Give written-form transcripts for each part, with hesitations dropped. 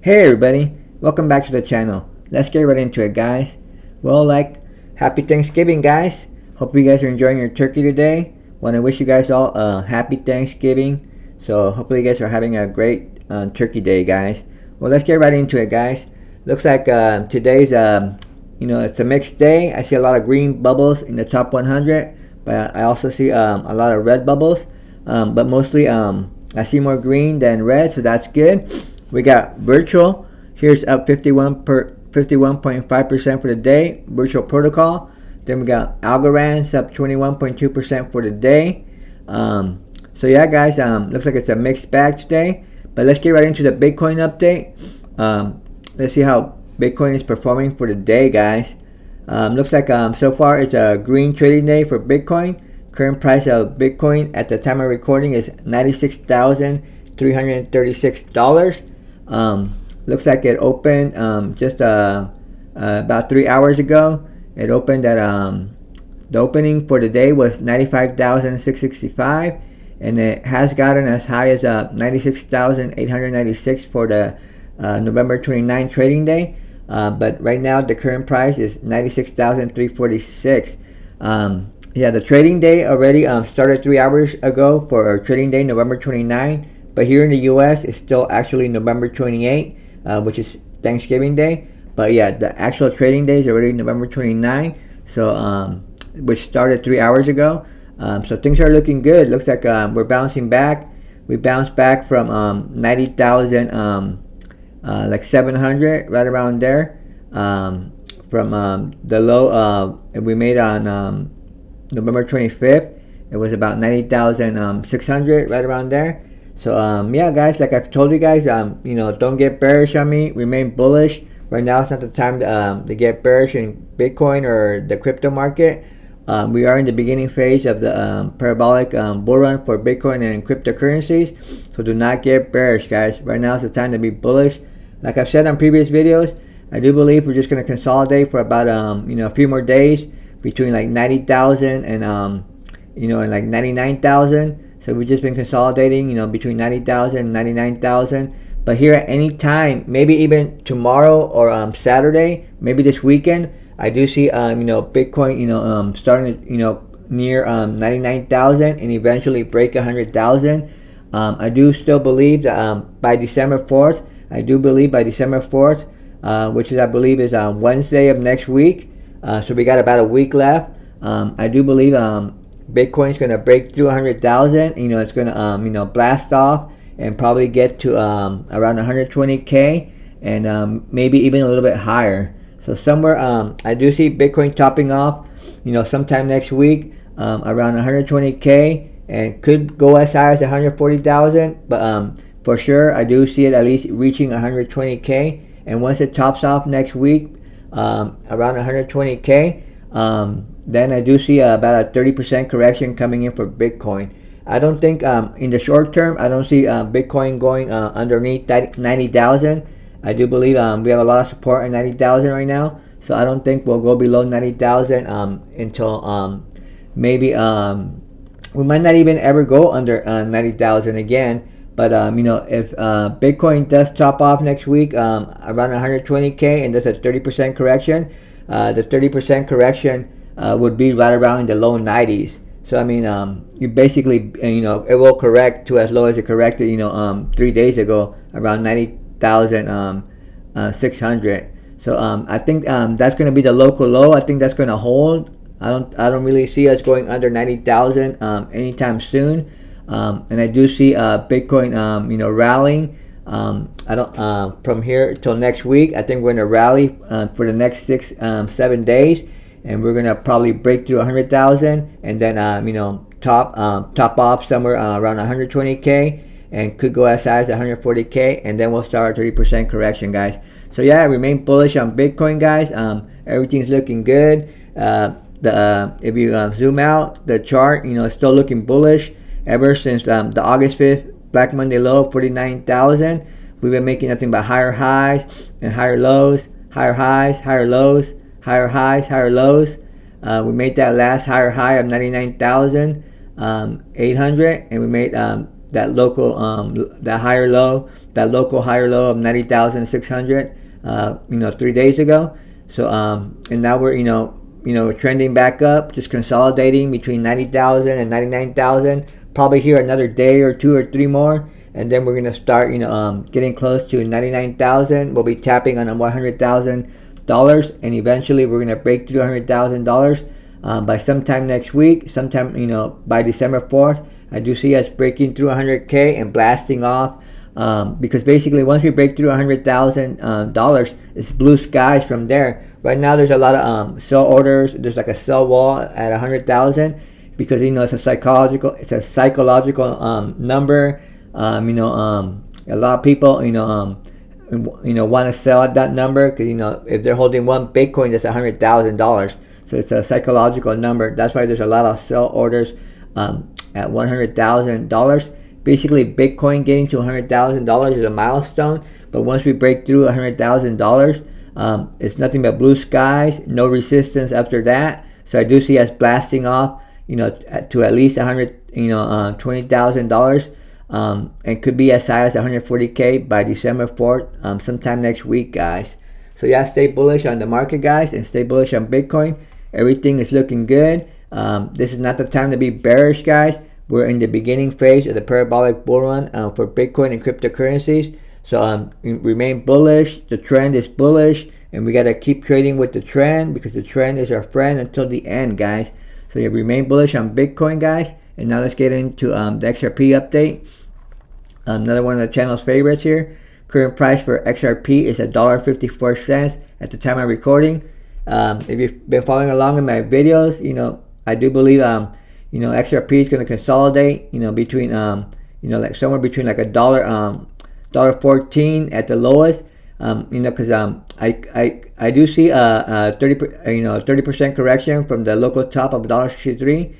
Hey everybody, welcome back to the channel. Let's get right into it, guys. Well, happy Thanksgiving, guys. Hope you guys are enjoying your turkey today. Want to wish you guys all a happy Thanksgiving. So hopefully you guys are having a great turkey day, guys. Well, let's get right into it, guys. Looks like today's it's a mixed day. I see a lot of green bubbles in the top 100, but I also see a lot of red bubbles. But mostly I see more green than red, so that's good. We got virtual. Here's up 51.5% for the day. Virtual protocol. Then we got Algorand's up 21.2% for the day. So yeah, guys, looks like it's a mixed bag today. But let's get right into the Bitcoin update. Let's see how Bitcoin is performing for the day, guys. Looks like so far it's a green trading day for Bitcoin. Current price of Bitcoin at the time of recording is $96,336. Looks like it opened just about 3 hours ago. It opened at the opening for the day was 95,665, and it has gotten as high as 96,896 for the November 29 trading day. But right now the current price is 96,346. Yeah, the trading day already started 3 hours ago for trading day November 29. But here in the US, it's still actually November 28, which is Thanksgiving Day. But yeah, the actual trading day is already November 29, so which started 3 hours ago. So things are looking good. Looks like we're bouncing back. We bounced back from 90,000, like 700, right around there, from the low we made on November 25th. It was about 90,600, right around there. So yeah, guys, like I've told you guys, don't get bearish on me. Remain bullish. Right now, it's not the time to get bearish in Bitcoin or the crypto market. We are in the beginning phase of the parabolic bull run for Bitcoin and cryptocurrencies. So do not get bearish, guys. Right now is the time to be bullish. Like I've said on previous videos, I do believe we're just going to consolidate for about a few more days between like 90,000 and and like 99,000. So we've just been consolidating, between 90,000 and 99,000. But here at any time, maybe even tomorrow or Saturday, maybe this weekend, I do see, Bitcoin, starting to, near 99,000 and eventually break 100,000. I do still believe that by December 4th, which is, I believe, is Wednesday of next week. So we got about a week left. I do believe Bitcoin's going to break through 100,000. It's going to, blast off and probably get to around 120K and maybe even a little bit higher. So somewhere, I do see Bitcoin topping off, sometime next week, around 120K, and could go as high as 140,000. But for sure, I do see it at least reaching 120K. And once it tops off next week, around 120K, then I do see about a 30% correction coming in for Bitcoin. I don't think in the short term, I don't see Bitcoin going underneath 90,000. I do believe we have a lot of support at 90,000 right now. So I don't think we'll go below 90,000 until maybe we might not even ever go under 90,000 again. But if Bitcoin does top off next week around 120K and does a 30% correction, the 30% correction would be right around in the low 90s. So I mean, you basically, it will correct to as low as it corrected, 3 days ago, around 90,600. So I think that's going to be the local low. I think that's going to hold. I don't really see us going under 90,000 anytime soon. And I do see Bitcoin, rallying. I don't from here till next week. I think we're gonna rally for the next 7 days, and we're gonna probably break through 100,000, and then top off somewhere around 120K, and could go as high as 140K, and then we'll start a 30% correction, guys. So yeah, remain bullish on Bitcoin, guys. Everything's looking good. If you zoom out the chart, it's still looking bullish. Ever since the August 5th Black Monday low of 49,000, we've been making nothing but higher highs and higher lows, higher highs, higher lows, higher highs, higher lows. We made that last higher high of 99,800, and we made that local that higher low, that local higher low of 90,600 3 days ago. So and now we're trending back up, just consolidating between 90,000 and 99,000. Probably here another day or 2 or 3 more, and then we're gonna start getting close to 99,000. We'll be tapping on $100,000, and eventually we're gonna break through $100,000 by sometime next week, sometime by December 4th. I do see us breaking through 100K and blasting off, because basically once we break through $100,000, it's blue skies from there. Right now there's a lot of sell orders. There's like a sell wall at 100,000, because it's a psychological number. A lot of people want to sell at that number, because if they're holding one Bitcoin, that's $100,000. So it's a psychological number. That's why there's a lot of sell orders at $100,000. Basically, Bitcoin getting to $100,000 is a milestone. But once we break through $100,000, it's nothing but blue skies, no resistance after that. So I do see us blasting off, to at least $20,000, and could be as high as 140K by December 4th, sometime next week, guys. So yeah, stay bullish on the market, guys, and stay bullish on Bitcoin. Everything is looking good. This is not the time to be bearish, guys. We're in the beginning phase of the parabolic bull run for Bitcoin and cryptocurrencies. So remain bullish. The trend is bullish, and we got to keep trading with the trend, because the trend is our friend until the end, guys. So yeah, remain bullish on Bitcoin, guys. And now let's get into the XRP update. Another one of the channel's favorites here. Current price for XRP is $1.54 at the time of recording. If you've been following along in my videos, I do believe XRP is going to consolidate, between like somewhere between like $1.14 at the lowest, because I do see a 30% correction from the local top of $1.63.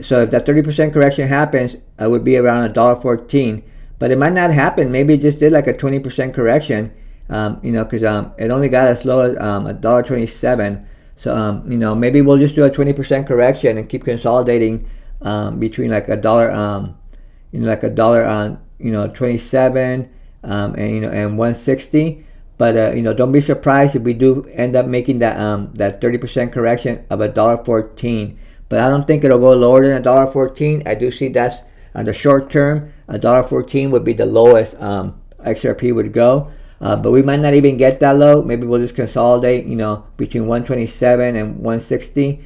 So if that 30% correction happens, it would be around $1.14. But it might not happen. Maybe it just did like a 20% correction, because it only got as low as $1.27. So maybe we'll just do a 20% correction and keep consolidating between like $1.27 and 160. But don't be surprised if we do end up making that 30% correction of $1.14. But I don't think it'll go lower than $1.14. I do see that's on the short term. $1.14 would be the lowest XRP would go. But we might not even get that low. Maybe we'll just consolidate, between 127 and 160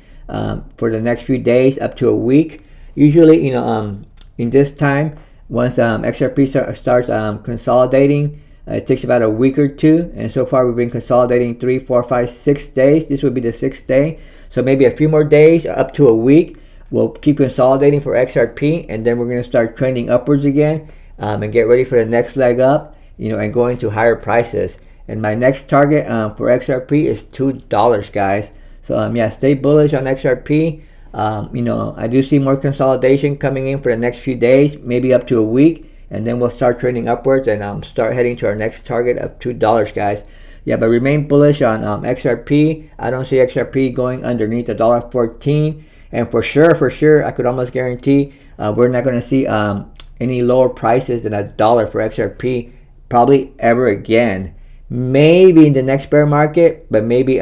for the next few days, up to a week. Usually, in this time, once XRP starts consolidating, it takes about a week or two. And so far, we've been consolidating 3, 4, 5, 6 days. This would be the 6th day. So maybe a few more days, up to a week. We'll keep consolidating for XRP, and then we're going to start trending upwards again, and get ready for the next leg up, and going to higher prices. And my next target for XRP is $2, guys. So yeah, stay bullish on XRP. I do see more consolidation coming in for the next few days, maybe up to a week, and then we'll start trending upwards and start heading to our next target of $2, guys. Yeah, but remain bullish on XRP. I don't see XRP going underneath $1.14. And for sure, I could almost guarantee we're not going to see any lower prices than $1 for XRP probably ever again. Maybe in the next bear market, but maybe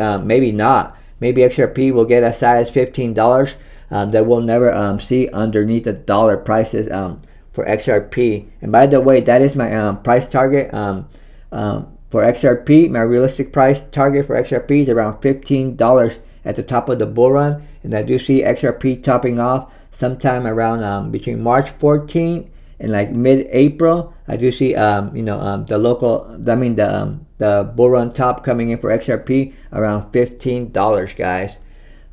not. Maybe XRP will get as high as $15 that we'll never see underneath $1 prices for XRP. And by the way, that is my price target for XRP. My realistic price target for XRP is around $15 at the top of the bull run. And I do see XRP topping off sometime around between March 14 and like mid-April. I do see the bull run top coming in for XRP around $15, guys.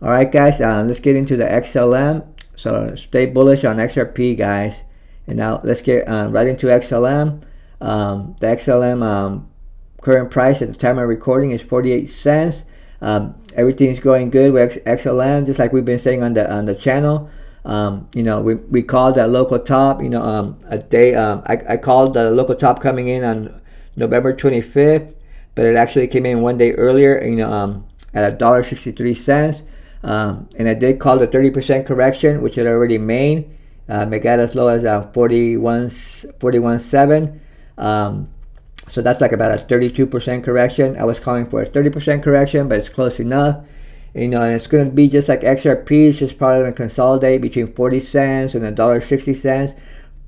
All right, guys, let's get into the XLM. So stay bullish on XRP, guys. And now let's get right into XLM. The XLM current price at the time of recording is 48 cents. Everything's going good with XLM, just like we've been saying on the channel. We called that local top. A day. I called the local top coming in on November 25th, but it actually came in one day earlier. At $1.63. And I did call the 30% correction, which it already made. It got as low as 41.7. So that's like about a 32% correction. I was calling for a 30% correction, but it's close enough. And it's going to be just like XRP. It's just probably going to consolidate between 40 cents and $1.60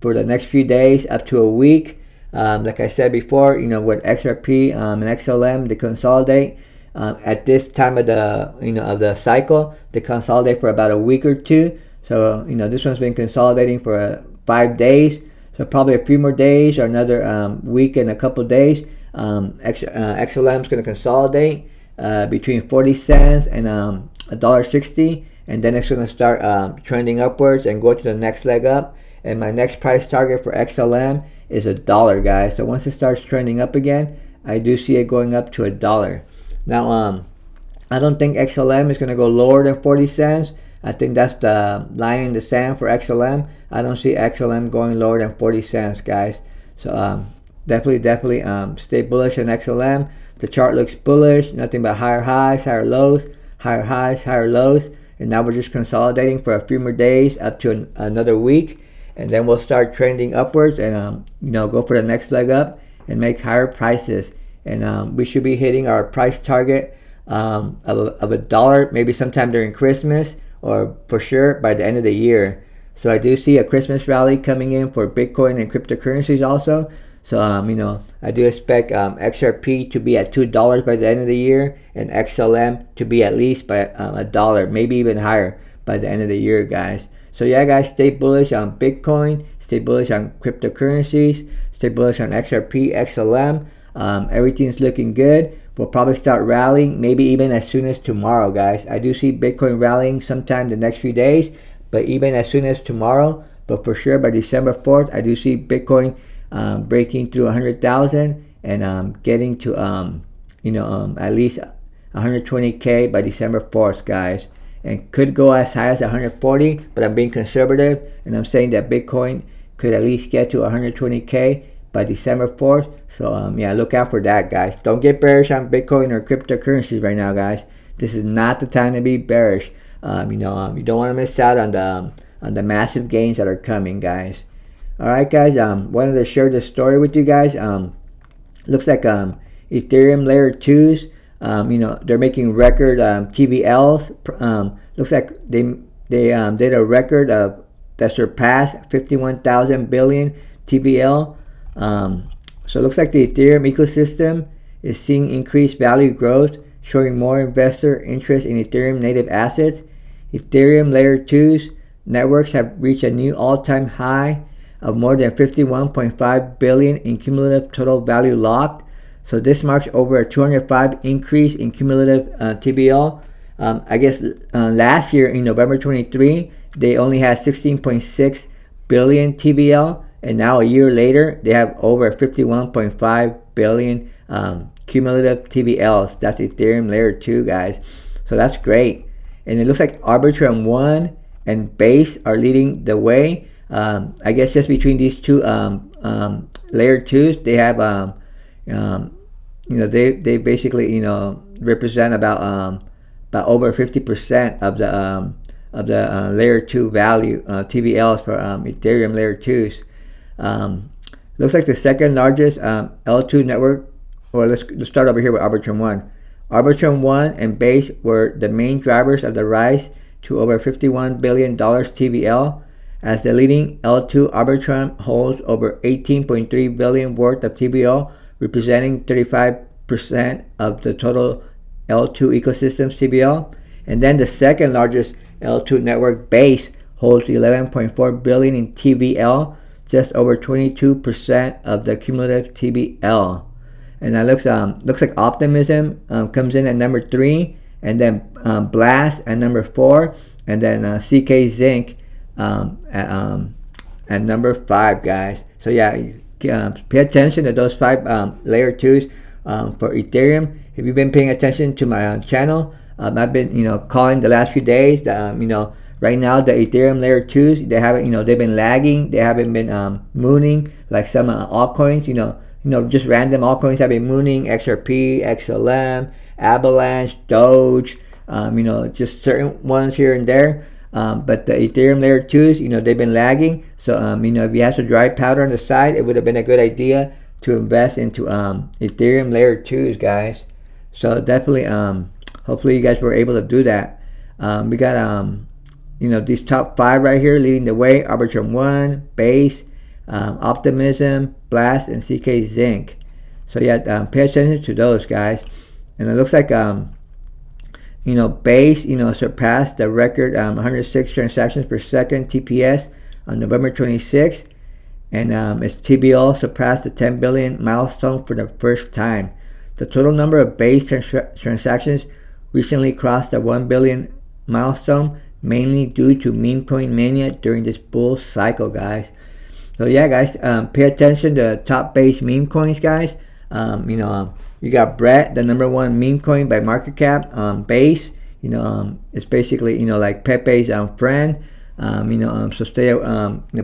for the next few days up to a week. Like I said before, with XRP and XLM, they consolidate at this time of the of the cycle. They consolidate for about a week or two. So this one's been consolidating for 5 days. So probably a few more days or another week and a couple days. XLM is going to consolidate between 40 cents and $1.60, and then it's going to start trending upwards and go to the next leg up. And my next price target for XLM is $1, guys. So once it starts trending up again, I do see it going up to $1. Now, I don't think XLM is going to go lower than 40 cents. I think that's the line in the sand for XLM. I don't see XLM going lower than 40 cents, guys. So definitely stay bullish on XLM. The chart looks bullish. Nothing but higher highs, higher lows, higher highs, higher lows. And now we're just consolidating for a few more days up to another week. And then we'll start trending upwards and go for the next leg up and make higher prices. And we should be hitting our price target of $1 maybe sometime during Christmas, or for sure by the end of the year. So I do see a Christmas rally coming in for Bitcoin and cryptocurrencies also. So I do expect XRP to be at $2 by the end of the year, and XLM to be at least by $1, maybe even higher by the end of the year, guys. So yeah, guys, stay bullish on Bitcoin, stay bullish on cryptocurrencies, stay bullish on XRP, XLM. Everything's looking good. We'll probably start rallying maybe even as soon as tomorrow, guys. I do see Bitcoin rallying sometime the next few days, but even as soon as tomorrow, but for sure by December 4th, I do see Bitcoin breaking through 100,000 and getting to at least 120K by December 4th, guys. And could go as high as 140, but I'm being conservative, and I'm saying that Bitcoin could at least get to 120K by December 4th. So yeah, look out for that, guys. Don't get bearish on Bitcoin or cryptocurrencies right now, guys. This is not the time to be bearish. You don't want to miss out on the massive gains that are coming, guys. All right, guys. Wanted to share this story with you guys. Looks like Ethereum layer 2s. They're making record TVLs. Looks like they did a record that surpassed 51,000 billion TVL. So it looks like the Ethereum ecosystem is seeing increased value growth, showing more investor interest in Ethereum native assets. Ethereum layer 2s networks have reached a new all-time high of more than 51.5 billion in cumulative total value locked. So this marks over a 205 increase in cumulative TVL. I guess last year in November 23, they only had 16.6 billion TVL, and now a year later, they have over 51.5 billion cumulative TVLs. That's Ethereum layer 2, guys. So that's great. And it looks like Arbitrum 1 and Base are leading the way. I guess just between these two layer 2s, they have they basically represent about over 50% of the layer 2 value TVLs for Ethereum layer 2s. Looks like the second largest L2 network. Well, let's start over here with Arbitrum 1. Arbitrum 1 and Base were the main drivers of the rise to over $51 billion TVL. As the leading L2, Arbitrum holds over 18.3 billion worth of TVL, representing 35% of the total L2 ecosystem's TVL. And then the second largest L2 network, Base, holds 11.4 billion in TVL, just over 22% of the cumulative TVL. And that looks like Optimism comes in at number 3, and then Blast at number 4, and then CK Zinc at number 5, guys. So yeah, pay attention to those 5 layer 2s for Ethereum. If you've been paying attention to my channel, I've been calling the last few days that right now the Ethereum layer 2s, they haven't they've been lagging. They haven't been mooning like some altcoins. Just random altcoins have been mooning: XRP, XLM, Avalanche, Doge. Just certain ones here and there. but the Ethereum layer 2s, they've been lagging. So if you have some dry powder on the side, it would have been a good idea to invest into Ethereum layer 2s, guys. So definitely, hopefully you guys were able to do that. We got these top 5 right here leading the way: Arbitrum 1, Base, Optimism, Blast, and CK Zinc. So yeah, pay attention to those, guys. And it looks like Base surpassed the record 106 transactions per second TPS on November 26th, and its TVL surpassed the 10 billion milestone for the first time. The total number of Base transactions recently crossed the 1 billion milestone, mainly due to meme coin mania during this bull cycle, guys. So yeah, guys, pay attention to top Base meme coins, guys. You got Brett, the number 1 meme coin by market cap. Base, it's basically like Pepe's friend. So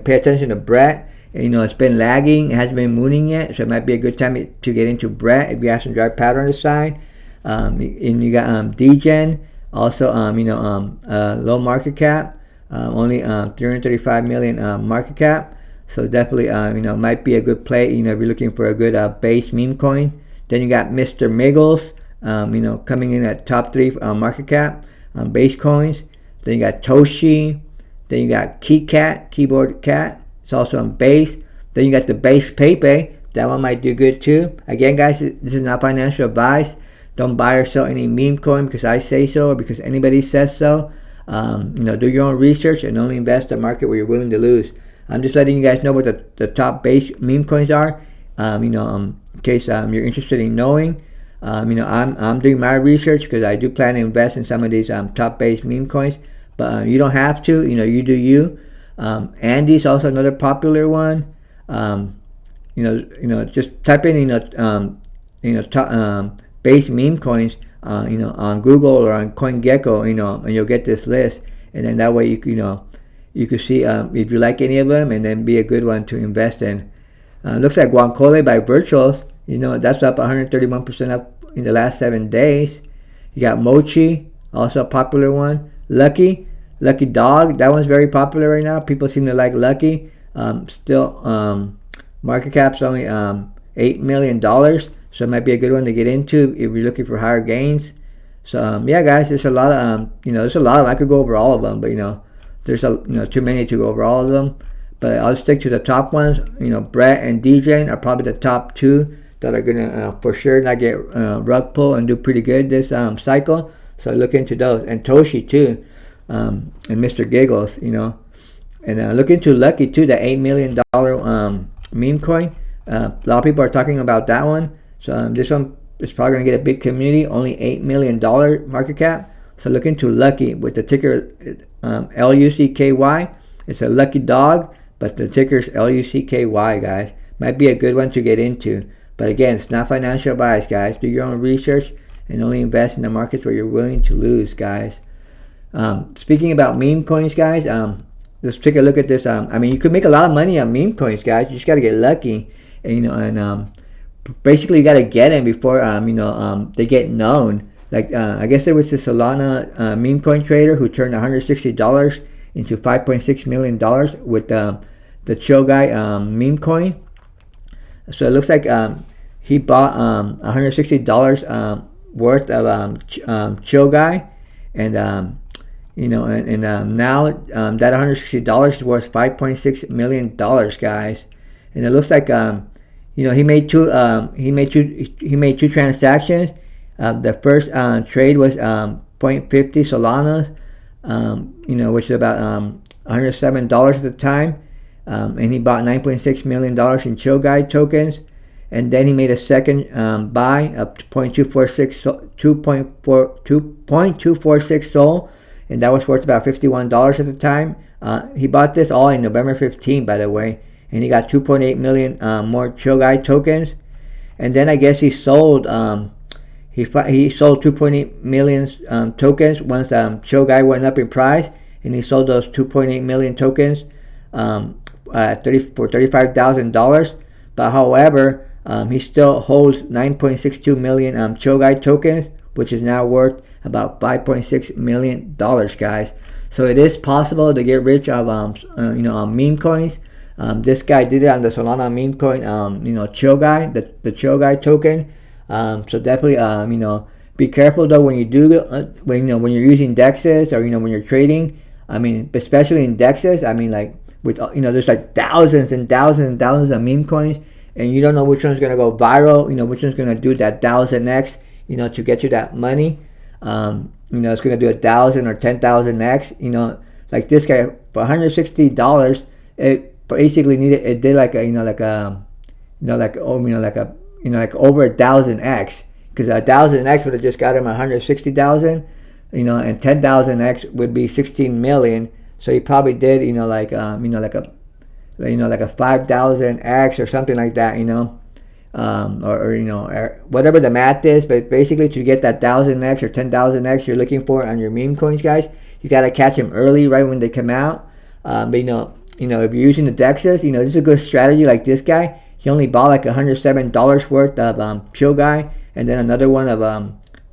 pay attention to Brett. It's been lagging, it hasn't been mooning yet, so it might be a good time to get into Brett if you have some dry powder on the side. And you got Degen, also low market cap, only 335 million market cap. So definitely might be a good play if you're looking for a good Base meme coin. Then you got Mr. Miggles, coming in at top 3 market cap Base coins. Then you got Toshi. Then you got KeyCat, Keyboard Cat. It's also on Base. Then you got the Base Pepe. That one might do good too. Again, guys, this is not financial advice. Don't buy or sell any meme coin because I say so or because anybody says so. Do your own research and only invest in the market where you're willing to lose. I'm just letting you guys know what the top Base meme coins are. In case you're interested in knowing. I'm doing my research because I do plan to invest in some of these top Base meme coins. But you don't have to. You do you. Andy's also another popular one. Just type in top, Base meme coins on Google or on CoinGecko, and you'll get this list. And then that way you can see if you like any of them, and then be a good one to invest in. Looks like Guancole by Virtuals, that's up 131% up in the last 7 days. You got Mochi, also a popular one. Lucky Dog, that one's very popular right now. People seem to like Lucky. Still, market cap's only $8 million, so it might be a good one to get into if you're looking for higher gains. So yeah, guys, there's a lot of there's a lot of them. I could go over all of them, but there's too many to go over all of them. But I'll stick to the top ones. Brett and DJ are probably the top 2 that are gonna for sure not get rug pull and do pretty good this cycle. So look into those, and Toshi too, and Mr. Giggles, and look into Lucky too, the $8 million meme coin. A lot of people are talking about that one. So this one is probably gonna get a big community. Only $8 million market cap. So look into Lucky with the ticker LUCKY. It's a Lucky Dog, but the ticker's LUCKY, guys. Might be a good one to get into. But again, it's not financial advice, guys. Do your own research and only invest in the markets where you're willing to lose, guys. Speaking about meme coins, guys, let's take a look at this. You could make a lot of money on meme coins, guys. You just got to get lucky. And basically you got to get them before, they get known. Like, I guess there was this Solana meme coin trader who turned $160 into $5.6 million with the Chill Guy meme coin. So it looks like he bought $160 worth of Chill Guy, and now that $160 is worth $5.6 million, guys. And it looks like he made two transactions. The first trade was 0.50 Solanas, which is about $107 at the time. And he bought $9.6 million in Chill Guy tokens. And then he made a second buy of 2.246 Sol, and that was worth about $51 at the time. He bought this all in November 15, by the way, and he got 2.8 million more Chill Guy tokens. And then I guess he sold he sold 2.8 million tokens once Chill Guy went up in price, and he sold those 2.8 million tokens for $35,000. But however, he still holds 9.62 million Chill Guy tokens, which is now worth about $5.6 million, guys. So it is possible to get rich of meme coins. This guy did it on the Solana meme coin, chill guy, the chill guy token. So definitely, be careful though when you do when you're using dexes, or when you're trading. I mean, especially in dexes. I mean, like with there's like thousands and thousands and thousands of meme coins, and you don't know which one's gonna go viral. Which one's gonna do that 1000x. To get you that money. It's gonna do 1,000 or 10,000x. Like this guy for $160. It basically did like a like over 1,000x, because 1,000x would have just got him 160,000, and 10,000x would be 16 million. So he probably did like a 5,000x or something like that, or whatever the math is. But basically, to get that 1,000x or 10,000x you're looking for on your meme coins, guys, you gotta catch them early, right when they come out. But if you're using the dexes, this is a good strategy. Like this guy, he only bought like $107 worth of chill guy, and then another one of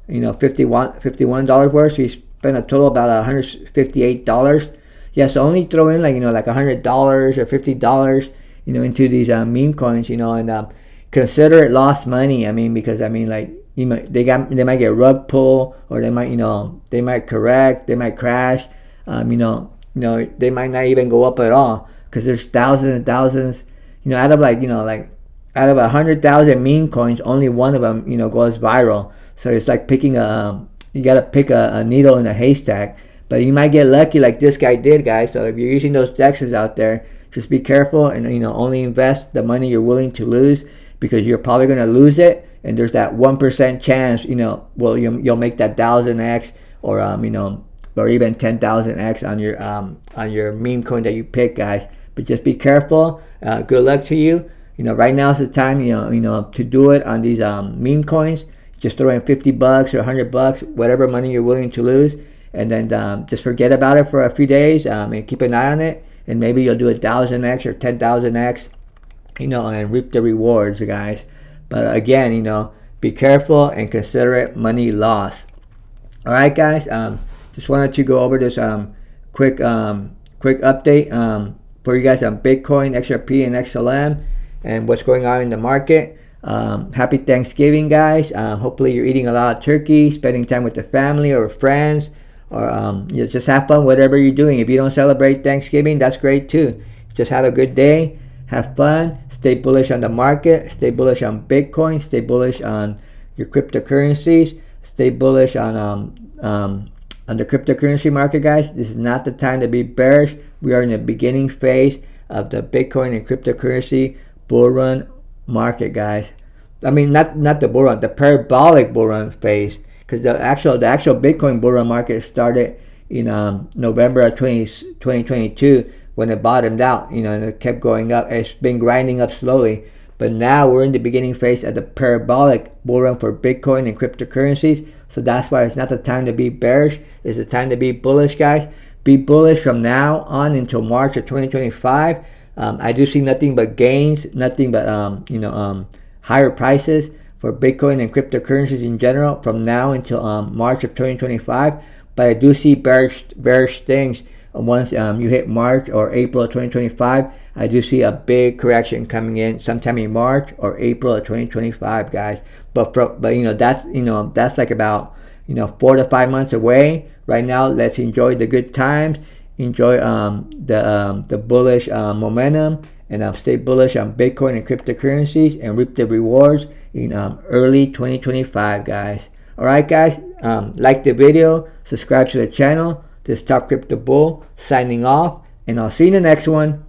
$51 worth. So he spent a total about $158. Yeah, so only throw in like $100 or $50 into these meme coins, and consider it lost money. I mean, because they might get rug pull, or they might correct, they might crash. They might not even go up at all, because there's thousands and thousands. Out of out of 100,000 meme coins, only one of them goes viral. So it's like picking you gotta pick a needle in a haystack. But you might get lucky like this guy did, guys. So if you're using those dexes out there, just be careful, and only invest the money you're willing to lose, because you're probably gonna lose it, and there's that 1% chance you'll make that 1,000x, or or even 10,000x on your meme coin that you pick, guys. But just be careful. Good luck to you. Right now is the time to do it on these meme coins. Just throw in $50 or $100, whatever money you're willing to lose, and then just forget about it for a few days, and keep an eye on it, and maybe you'll do 1,000x or 10,000x, and reap the rewards, guys. But again, be careful and consider it money loss. All right, guys. Just wanted to go over this quick update for you guys on Bitcoin, XRP, and XLM, and what's going on in the market. Happy Thanksgiving, guys. Hopefully you're eating a lot of turkey, spending time with the family or friends, or just have fun, whatever you're doing. If you don't celebrate Thanksgiving, that's great too. Just have a good day, have fun, stay bullish on the market, stay bullish on Bitcoin, stay bullish on your cryptocurrencies, stay bullish on the cryptocurrency market, guys. This is not the time to be bearish. We are in the beginning phase of the Bitcoin and cryptocurrency bull run market, guys. I mean, not the bull run, the parabolic bull run phase, because the actual Bitcoin bull run market started in November of 2022, when it bottomed out, and it kept going up. It's been grinding up slowly, but now we're in the beginning phase of the parabolic bull run for Bitcoin and cryptocurrencies. So that's why it's not the time to be bearish. It's the time to be bullish, guys. Be bullish from now on until March of 2025. I do see nothing but gains, nothing but higher prices for Bitcoin and cryptocurrencies in general from now until March of 2025. But I do see bearish things once you hit March or April of 2025. I do see a big correction coming in sometime in March or April of 2025, guys. But that's like about 4 to 5 months away. Right now, let's enjoy the good times, enjoy the bullish momentum, and stay bullish on Bitcoin and cryptocurrencies, and reap the rewards in early 2025, guys. All right, guys. Like the video, subscribe to the channel. This is Top Crypto Bull signing off, and I'll see you in the next one.